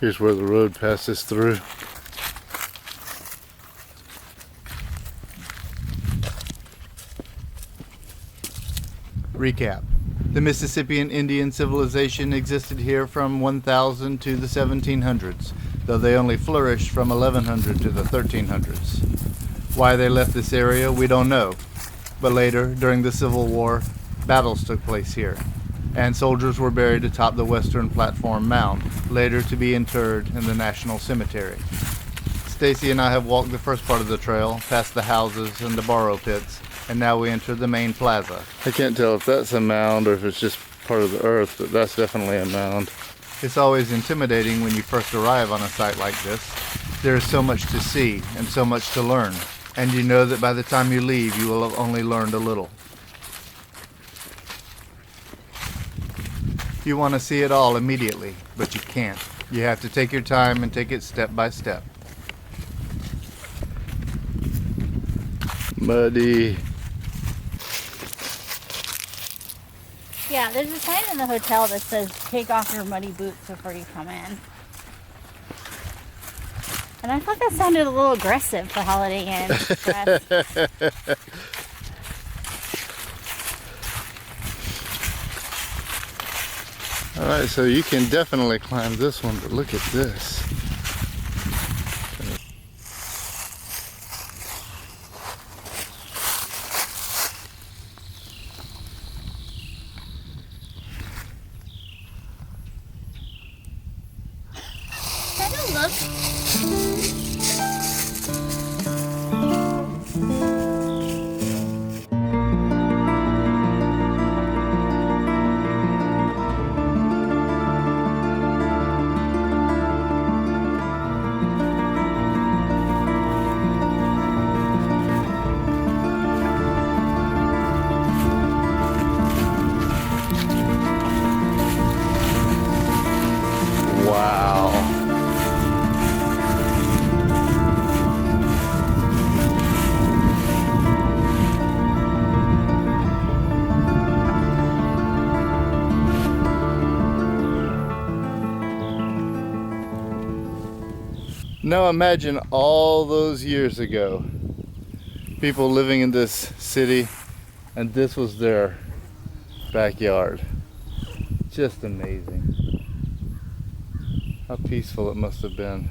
Here's where the road passes through. Recap. The Mississippian Indian civilization existed here from 1000 to the 1700s, though they only flourished from 1100 to the 1300s. Why they left this area, we don't know. But later, during the Civil War, battles took place here, and soldiers were buried atop the western platform mound, later to be interred in the National Cemetery. Stacey and I have walked the first part of the trail, past the houses and the borrow pits, and now we enter the main plaza. I can't tell if that's a mound or if it's just part of the earth, but that's definitely a mound. It's always intimidating when you first arrive on a site like this. There is so much to see and so much to learn, and you know that by the time you leave, you will have only learned a little. You want to see it all immediately, but you can't. You have to take your time and take it step by step. Muddy. Yeah, there's a sign in the hotel that says, take off your muddy boots before you come in. And I thought that sounded a little aggressive for Holiday Inn Express. Alright, so you can definitely climb this one, but look at this. Now imagine all those years ago, people living in this city, and this was their backyard. Just amazing. How peaceful it must have been.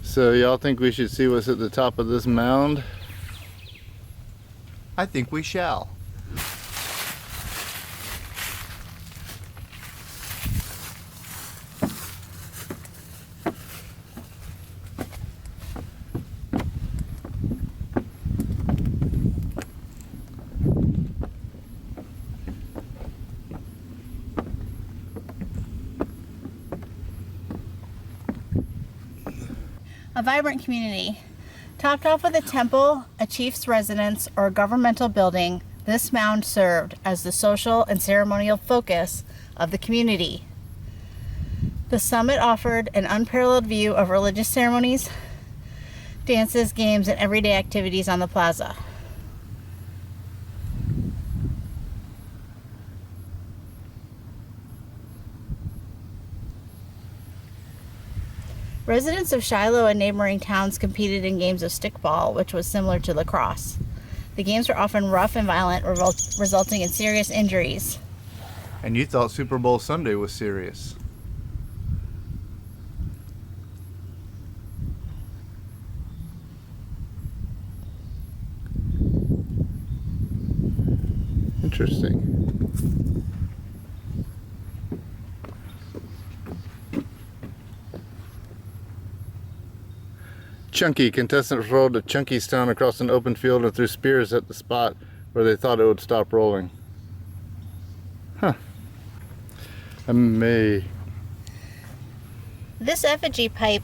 So y'all think we should see what's at the top of this mound? I think we shall. A vibrant community. Topped off with a temple, a chief's residence, or a governmental building, this mound served as the social and ceremonial focus of the community. The summit offered an unparalleled view of religious ceremonies, dances, games, and everyday activities on the plaza. Residents of Shiloh and neighboring towns competed in games of stickball, which was similar to lacrosse. The games were often rough and violent, resulting in serious injuries. And you thought Super Bowl Sunday was serious. Interesting. Chunky. Contestants rolled a chunky stone across an open field and threw spears at the spot where they thought it would stop rolling. Huh. Amazing. This effigy pipe,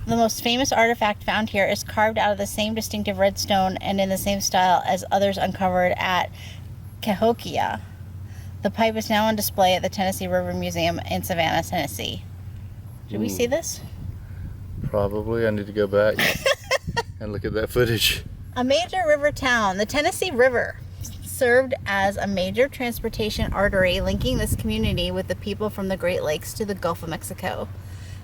the most famous artifact found here, is carved out of the same distinctive red stone and in the same style as others uncovered at Cahokia. The pipe is now on display at the Tennessee River Museum in Savannah, Tennessee. Did we see this? Probably. I need to go back and look at that footage. A major river town, the Tennessee River. served as a major transportation artery linking this community with the people from the Great Lakes to the Gulf of Mexico.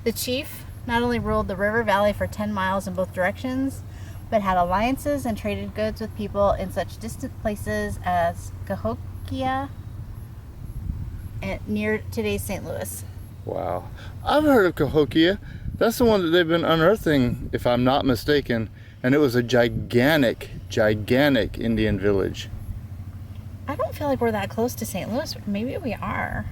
The chief not only ruled the river valley for 10 miles in both directions, but had alliances and traded goods with people in such distant places as Cahokia and near today's St. Louis. Wow. I've heard of Cahokia. That's the one that they've been unearthing, if I'm not mistaken. And it was a gigantic, gigantic Indian village. I don't feel like we're that close to St. Louis. Maybe we are.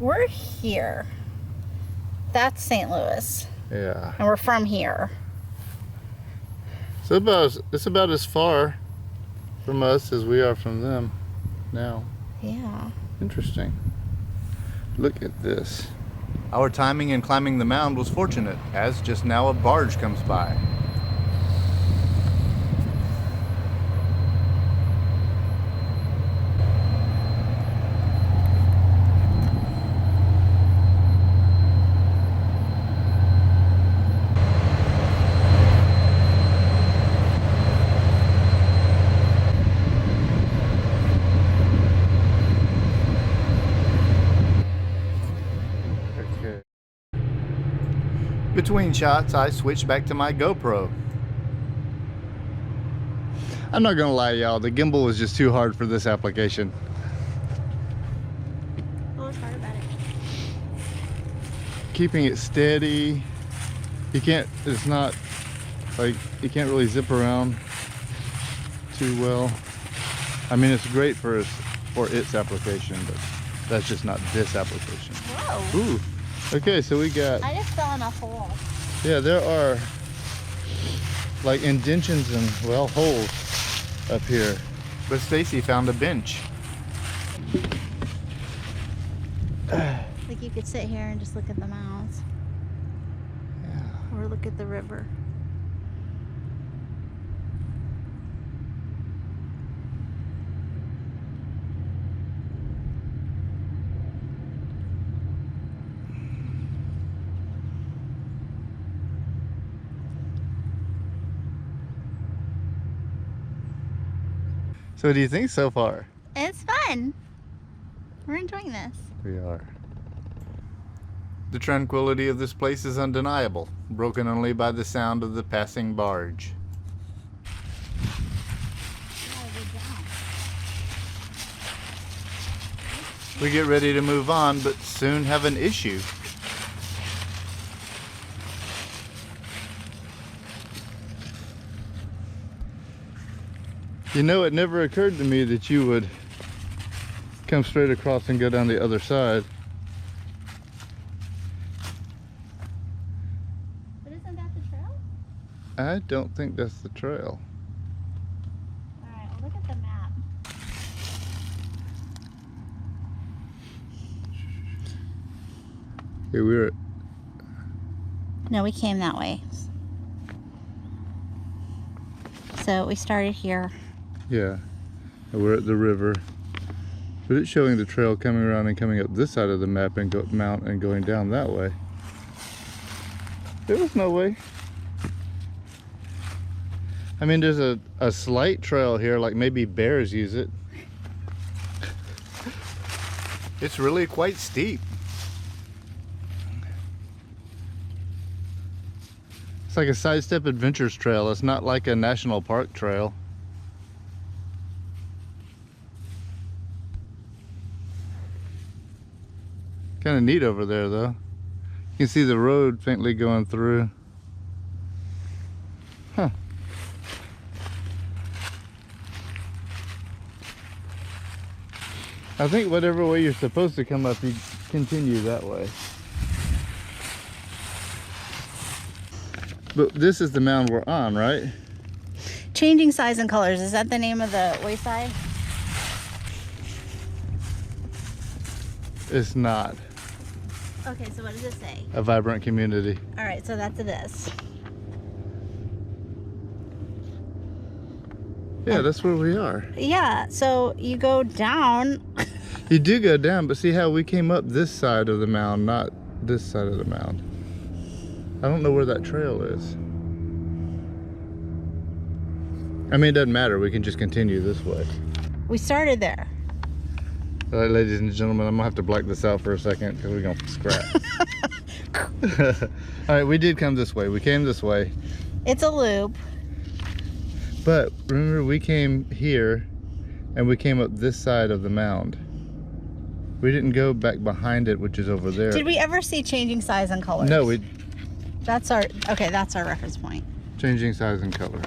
We're here. That's St. Louis. Yeah. And we're from here. So it's about as far from us as we are from them now. Yeah. Interesting. Look at this. Our timing in climbing the mound was fortunate, as just now a barge comes by. Between shots, I switched back to my GoPro. I'm not gonna lie, y'all, the gimbal was just too hard for this application. What was hard about it? Keeping it steady. It's not like, you can't really zip around too well. I mean, it's great for its application, but that's just not this application. Whoa. Ooh. Okay, so we got... I just fell in a hole. Yeah, there are like indentions and, well, holes up here. But Stacey found a bench. Like you could sit here and just look at the mounds. Yeah. Or look at the river. So what do you think so far? It's fun. We're enjoying this. We are. The tranquility of this place is undeniable, broken only by the sound of the passing barge. We get ready to move on, but soon have an issue. You know, it never occurred to me that you would come straight across and go down the other side. But isn't that the trail? I don't think that's the trail. Alright, well look at the map. Here we were. No, we came that way. So we started here. Yeah, and we're at the river, but it's showing the trail coming around and coming up this side of the map and mount and going down that way. There was no way. I mean, there's a slight trail here, like maybe bears use it. It's really quite steep. It's like a sidestep adventures trail. It's not like a national park trail. Kind of neat over there though. You can see the road faintly going through. Huh. I think whatever way you're supposed to come up, you continue that way. But this is the mound we're on, right? Changing size and colors. Is that the name of the wayside? It's not. Okay, so what does it say? A vibrant community. Alright, so that's this. Yeah, that's where we are. Yeah, so you go down. You do go down, but see how we came up this side of the mound, not this side of the mound. I don't know where that trail is. I mean, it doesn't matter. We can just continue this way. We started there. All right, ladies and gentlemen, I'm gonna have to black this out for a second because we're gonna scrap. All right, we did come this way. We came this way. It's a loop. But remember, we came here and we came up this side of the mound. We didn't go back behind it, which is over there. Did we ever see changing size and colors? No, That's our reference point. changing size and colors.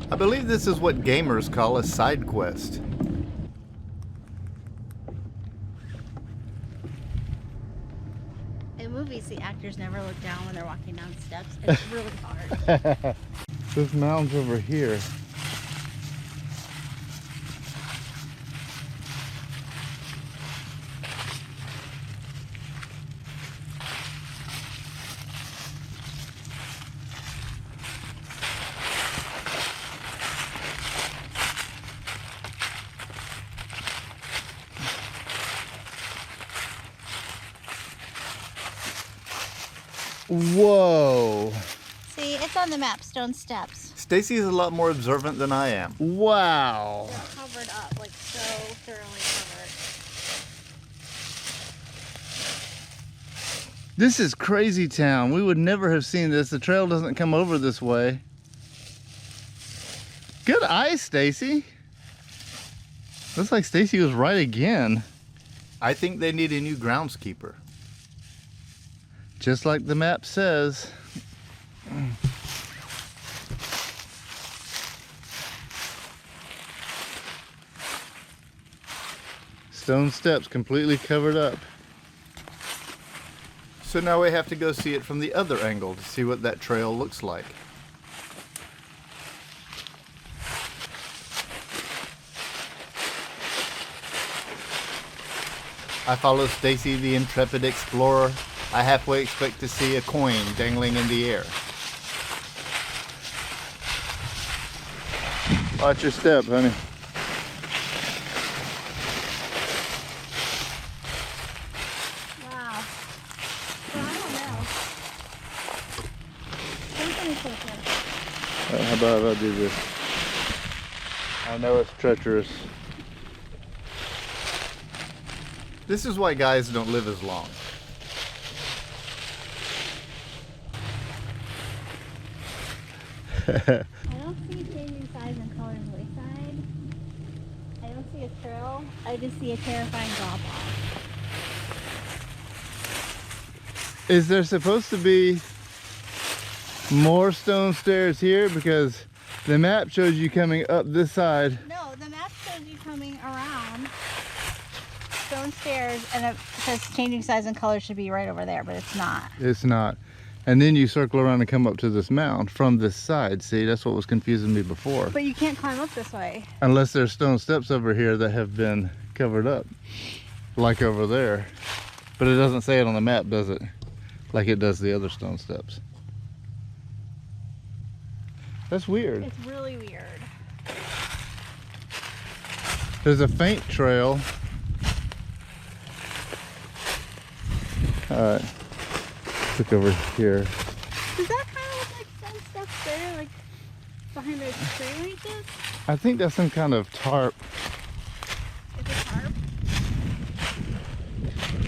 I believe this is what gamers call a side quest. In movies, the actors never look down when they're walking down steps. It's really hard. This mound's over here. Whoa. See, it's on the map, stone steps. Stacey is a lot more observant than I am. Wow. They're covered up, like so thoroughly covered. This is crazy town. We would never have seen this. The trail doesn't come over this way. Good eye, Stacey. Looks like Stacey was right again. I think they need a new groundskeeper. Just like the map says. Stone steps completely covered up. So now we have to go see it from the other angle to see what that trail looks like. I follow Stacey, the intrepid explorer. I halfway expect to see a coin dangling in the air. Watch your step, honey. Wow. Well, I don't know. Something's different. How about if I do this? I know it's treacherous. This is why guys don't live as long. I don't see changing size and colors wayside. I don't see a trail. I just see a terrifying drop off. Is there supposed to be more stone stairs here? Because the map shows you coming up this side. No, the map shows you coming around stone stairs, and it says changing size and color should be right over there, but it's not. It's not. And then you circle around and come up to this mound from this side. See, that's what was confusing me before. But you can't climb up this way. Unless there's stone steps over here that have been covered up, like over there. But it doesn't say it on the map, does it? Like it does the other stone steps. That's weird. It's really weird. There's a faint trail. All right, look over here. Does that kind of look like stone steps there, like behind those tree branches? I think that's some kind of tarp, Is it tarp?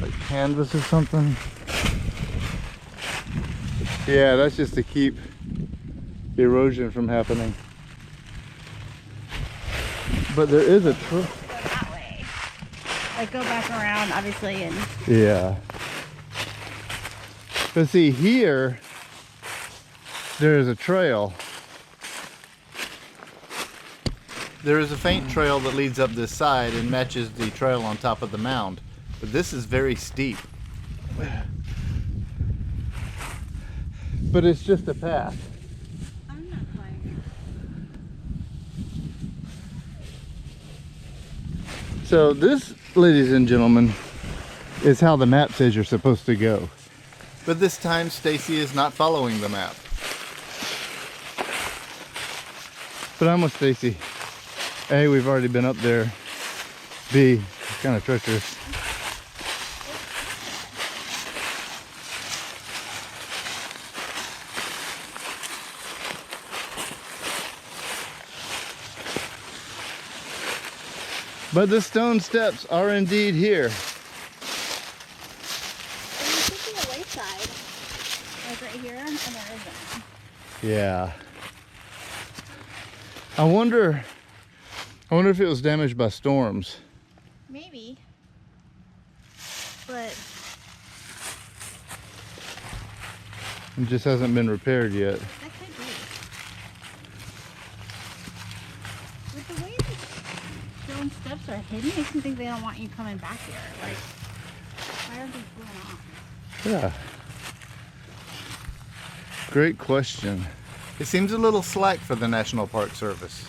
like canvas or something. Yeah, that's just to keep the erosion from happening. But there is a trail. Go that way. Like go back around, obviously, and Yeah. But see, here, there is a trail. There is a faint trail that leads up this side and matches the trail on top of the mound. But this is very steep. But it's just a path. I'm not climbing. So this, ladies and gentlemen, is how the map says you're supposed to go. But this time, Stacey is not following the map. But I'm with Stacey. A, we've already been up there. B, it's kind of treacherous. But the stone steps are indeed here. And you should see a wayside. Like right here, and there isn't. Yeah. I wonder if it was damaged by storms. Maybe. But It just hasn't been repaired yet. that could be. With the way the stone steps are hidden, makes me think they don't want you coming back here. Like, why are they going off? Yeah. Great question. It seems a little slack for the National Park Service.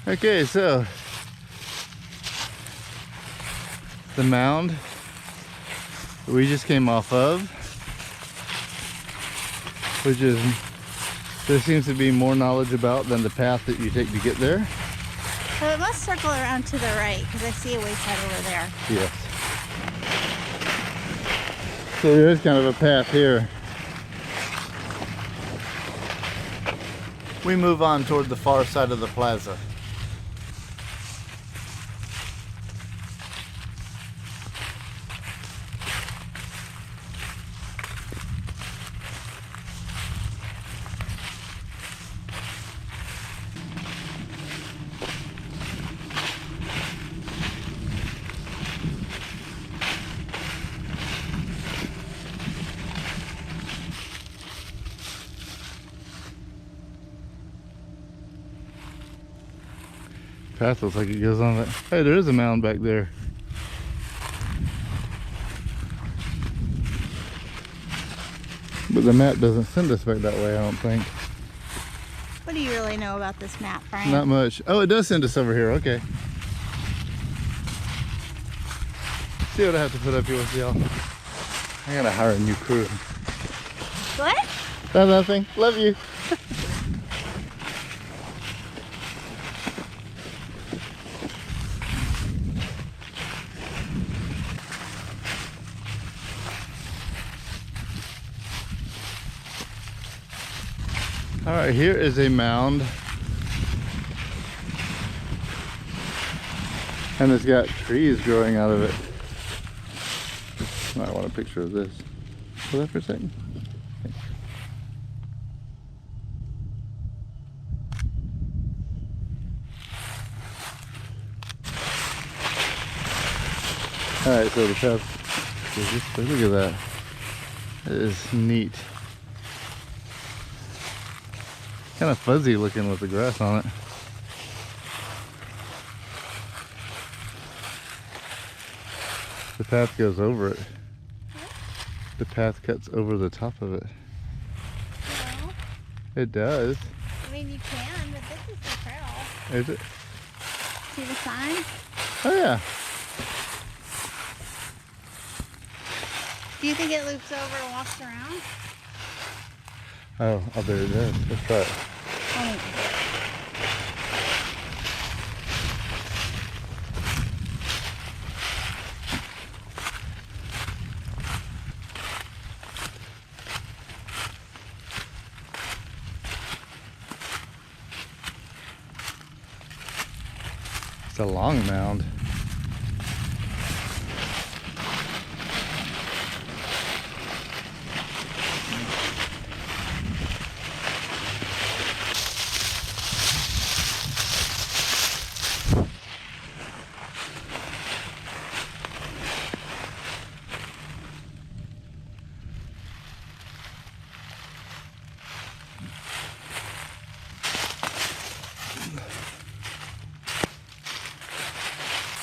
Okay, so the mound we just came off of, which is, there seems to be more knowledge about than the path that you take to get there. So it must circle around to the right because I see a wayside over there. Yes. So there is kind of a path here. We move on toward the far side of the plaza. Path looks like it goes on that. Hey, there is a mound back there. But the map doesn't send us back that way, I don't think. What do you really know about this map, Brian? Not much. Oh, it does send us over here. Okay. See what I have to put up here with y'all. I gotta hire a new crew. What? That's nothing. Love you. All right, here is a mound, and it's got trees growing out of it. I want a picture of this. Hold that for a second. All right, so the path. Look at that. That is neat. Kind of fuzzy looking with the grass on it. The path goes over it. The path cuts over the top of it. No. It does. I mean, you can, but this is the trail. Is it? See the sign? Oh yeah. Do you think it loops over and walks around? Oh, I bet it does. Let's try it. Oh. It's a long mound.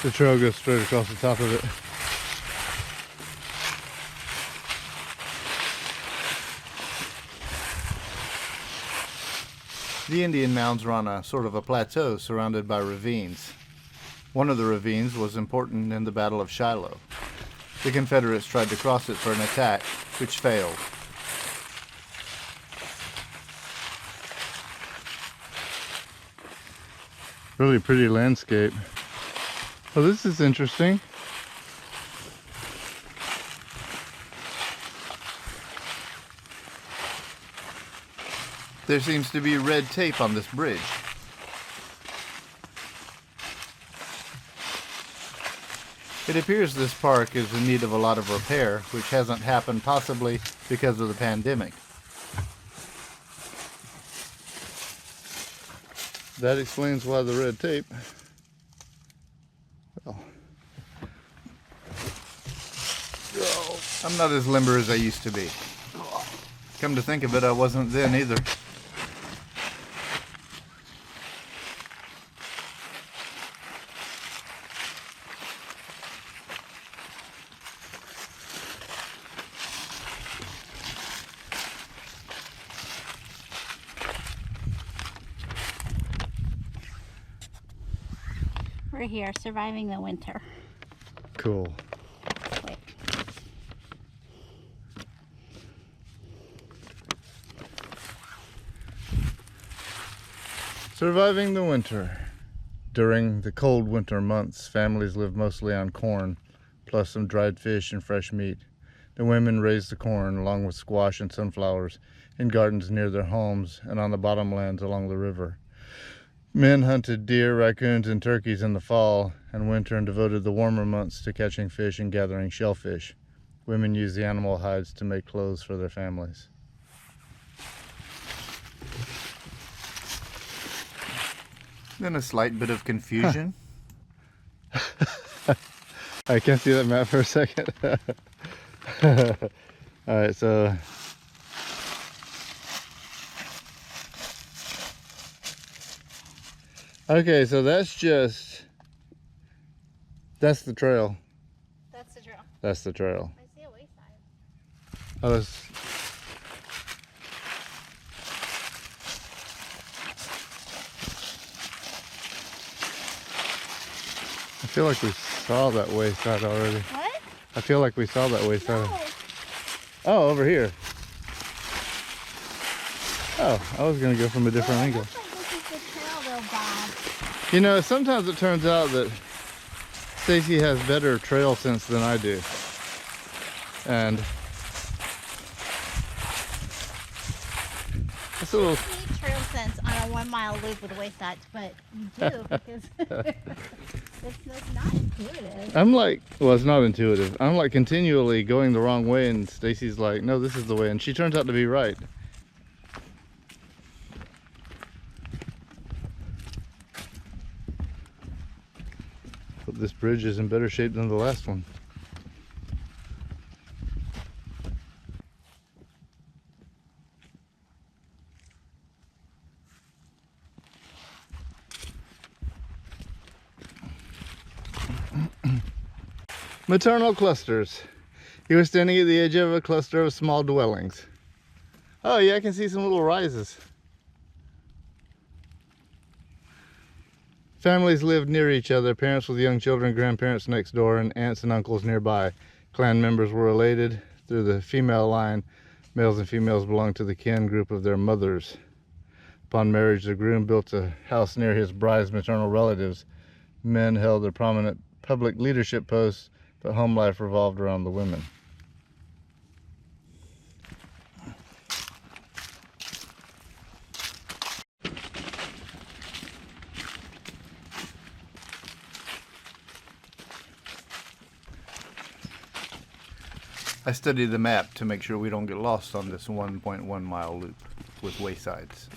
The trail goes straight across the top of it. The Indian mounds are on a sort of a plateau surrounded by ravines. One of the ravines was important in the Battle of Shiloh. The Confederates tried to cross it for an attack, which failed. Really pretty landscape. Oh, this is interesting. There seems to be red tape on this bridge. It appears this park is in need of a lot of repair, which hasn't happened possibly because of the pandemic. That explains why the red tape. Well, I'm not as limber as I used to be. Come to think of it, I wasn't then either. We're here, surviving the winter. Cool. Wait. Surviving the winter. During the cold winter months, families live mostly on corn, plus some dried fish and fresh meat. The women raise the corn, along with squash and sunflowers, in gardens near their homes and on the bottomlands along the river. Men hunted deer, raccoons, and turkeys in the fall and winter and devoted the warmer months to catching fish and gathering shellfish. Women used the animal hides to make clothes for their families. Then a slight bit of confusion. I can't see that map for a second. Alright, so okay, so that's the trail. That's the trail. That's the trail. I see a wayside. Oh, that's... I feel like we saw that wayside already. What? I feel like we saw that wayside. No. Oh, over here. Oh, I was going to go from a different Well, it angle. looks like this is the trail though, Bob. You know, sometimes it turns out that Stacey has better trail sense than I do. And it's a little... You need trail sense on a 1 mile loop with waysides, but you do because it's not intuitive. I'm like, well, it's not intuitive. I'm like continually going the wrong way, and Stacey's like, no, this is the way, and she turns out to be right. But this bridge is in better shape than the last one. Maternal clusters. He was standing at the edge of a cluster of small dwellings. Oh yeah, I can see some little rises. Families lived near each other, parents with young children, grandparents next door, and aunts and uncles nearby. Clan members were related through the female line. Males and females belonged to the kin group of their mothers. Upon marriage, the groom built a house near his bride's maternal relatives. Men held their prominent public leadership posts, but home life revolved around the women. I studied the map to make sure we don't get lost on this 1.1 mile loop with waysides.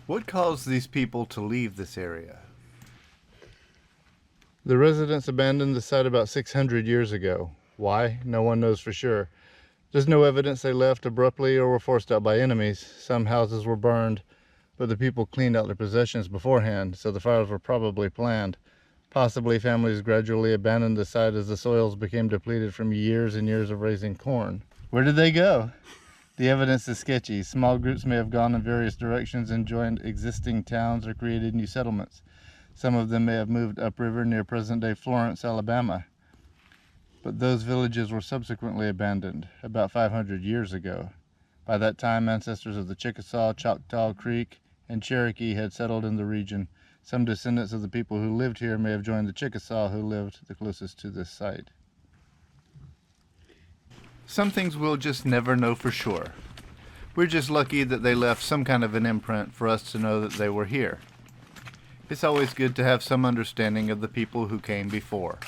What caused these people to leave this area? The residents abandoned the site about 600 years ago. Why? No one knows for sure. There's no evidence they left abruptly or were forced out by enemies. Some houses were burned, but the people cleaned out their possessions beforehand, so the fires were probably planned. Possibly families gradually abandoned the site as the soils became depleted from years and years of raising corn. Where did they go? The evidence is sketchy. Small groups may have gone in various directions and joined existing towns or created new settlements. Some of them may have moved upriver near present-day Florence, Alabama. But those villages were subsequently abandoned about 500 years ago. By that time, ancestors of the Chickasaw, Choctaw, Creek, and Cherokee had settled in the region. Some descendants of the people who lived here may have joined the Chickasaw who lived the closest to this site. Some things we'll just never know for sure. We're just lucky that they left some kind of an imprint for us to know that they were here. It's always good to have some understanding of the people who came before.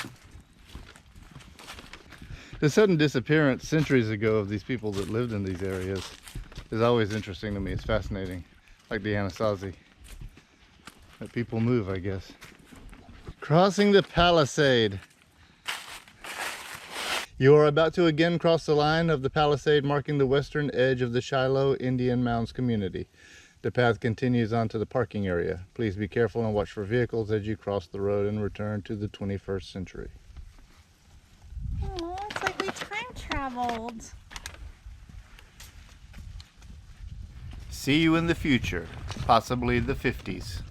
The sudden disappearance centuries ago of these people that lived in these areas is always interesting to me. It's fascinating. Like the Anasazi. That people move, I guess. Crossing the palisade. You are about to again cross the line of the palisade marking the western edge of the Shiloh Indian Mounds community. The path continues on to the parking area. Please be careful and watch for vehicles as you cross the road and return to the 21st century. Oh, it's like we time traveled. See you in the future, possibly the 50s.